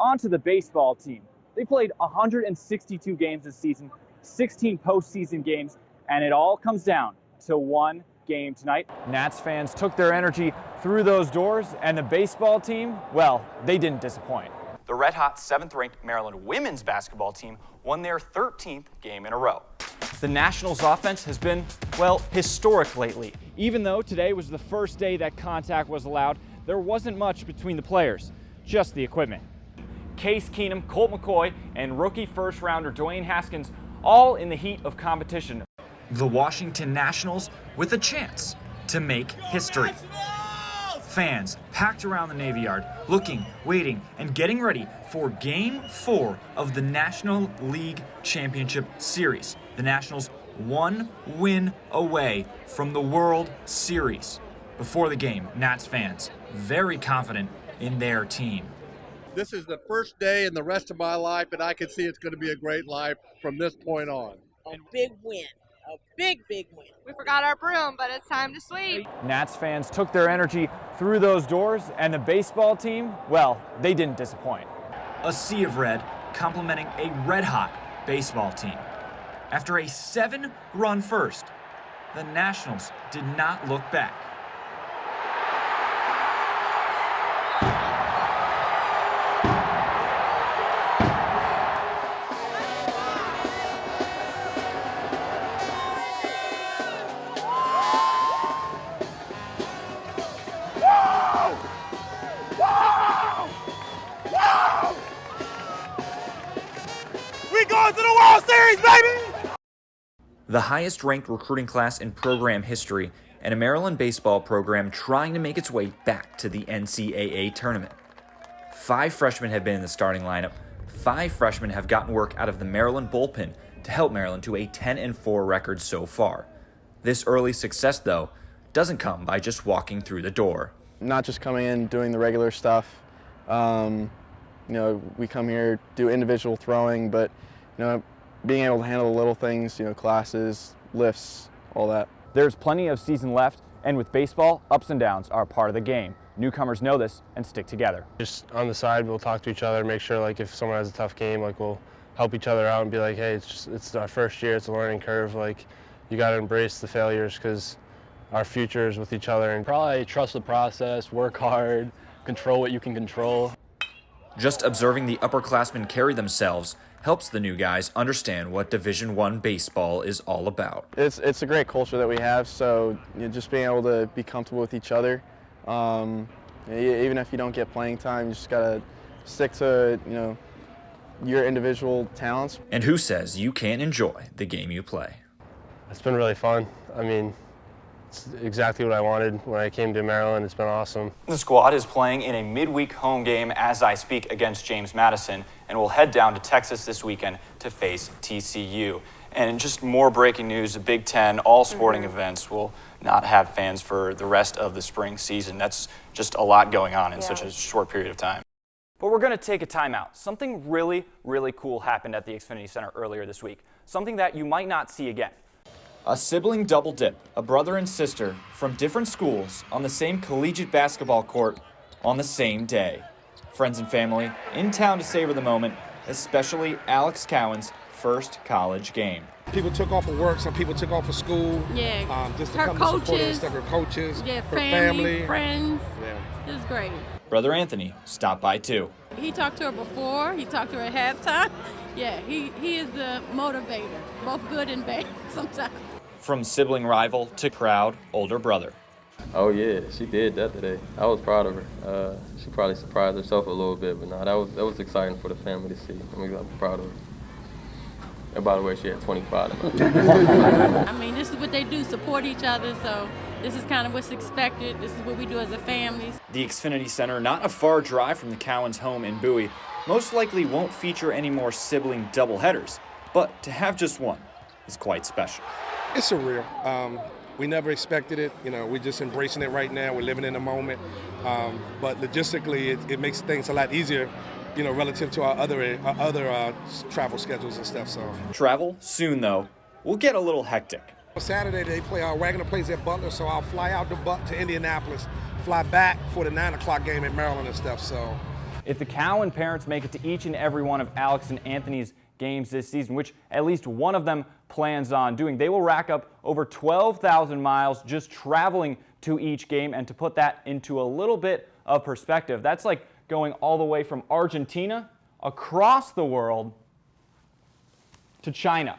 On to the baseball team. They played 162 games this season, 16 postseason games, and it all comes down to one game tonight. Nats fans took their energy through those doors, and the baseball team, well, they didn't disappoint. The red-hot 7th-ranked Maryland women's basketball team won their 13th game in a row. The Nationals offense has been, well, historic lately. Even though today was the first day that contact was allowed, there wasn't much between the players, just the equipment. Case Keenum, Colt McCoy, and rookie first-rounder Dwayne Haskins all in the heat of competition. The Washington Nationals with a chance to make history. Fans packed around the Navy Yard, looking, waiting, and getting ready for Game 4 of the National League Championship Series. The Nationals 1 win away from the World Series. Before the game, Nats fans very confident in their team. This is the first day in the rest of my life, and I can see it's going to be a great life from this point on. A big win. A big win. We forgot our broom, but it's time to sweep. Nats fans took their energy through those doors, and the baseball team, well, they didn't disappoint. A sea of red complementing a red-hot baseball team. After a 7-run first, the Nationals did not look back. Going to the World Series, baby! The highest-ranked recruiting class in program history, and a Maryland baseball program trying to make its way back to the NCAA tournament. 5 freshmen have been in the starting lineup. 5 freshmen have gotten work out of the Maryland bullpen to help Maryland to a 10-4 record so far. This early success, though, doesn't come by just walking through the door. Not just coming in, doing the regular stuff. We come here, do individual throwing, but being able to handle the little things, classes, lifts, all that. There's plenty of season left, and with baseball, ups and downs are part of the game. Newcomers know this and stick together. Just on the side, we'll talk to each other, make sure if someone has a tough game, we'll help each other out and be like, hey, it's our first year, it's a learning curve. You got to embrace the failures because our future is with each other. And probably trust the process, work hard, control what you can control. Just observing the upperclassmen carry themselves helps the new guys understand what Division I baseball is all about. It's a great culture that we have, so just being able to be comfortable with each other. Even if you don't get playing time, you just gotta stick to your individual talents. And who says you can't enjoy the game you play? It's been really fun. It's exactly what I wanted when I came to Maryland. It's been awesome. The squad is playing in a midweek home game as I speak against James Madison, and will head down to Texas this weekend to face TCU. And just more breaking news, the Big Ten, all sporting events will not have fans for the rest of the spring season. That's just a lot going on in such a short period of time. But we're going to take a timeout. Something really, really cool happened at the Xfinity Center earlier this week. Something that you might not see again. A sibling double dip, a brother and sister from different schools on the same collegiate basketball court on the same day. Friends and family in town to savor the moment, especially Alex Cowan's first college game. People took off of work, some people took off of school. Yeah. Just to Her come to support her and coaches. stuff, her coaches, Yeah, her family, friends. Yeah. It was great. Brother Anthony stopped by too. He talked to her before. He talked to her at halftime. Yeah, he is the motivator, both good and bad sometimes. From sibling rival to proud older brother. Oh yeah, she did that today. I was proud of her. She probably surprised herself a little bit, but no, that was exciting for the family to see. I'm proud of her. And by the way, she had 25. This is what they do, support each other, so this is kind of what's expected. This is what we do as a family. The Xfinity Center, not a far drive from the Cowans' home in Bowie, most likely won't feature any more sibling doubleheaders, but to have just one is quite special. It's surreal. We never expected it. We're just embracing it right now. We're living in the moment. But logistically, it makes things a lot easier, relative to our other travel schedules and stuff. So travel soon, though, will get a little hectic. Saturday they play. Wagner plays at Butler, so I'll fly out to Indianapolis, fly back for the 9 o'clock game in Maryland and stuff. So If the Cowan parents make it to each and every one of Alex and Anthony's games this season, which at least one of them plans on doing, they will rack up over 12,000 miles just traveling to each game. And to put that into a little bit of perspective, that's like going all the way from Argentina across the world to China.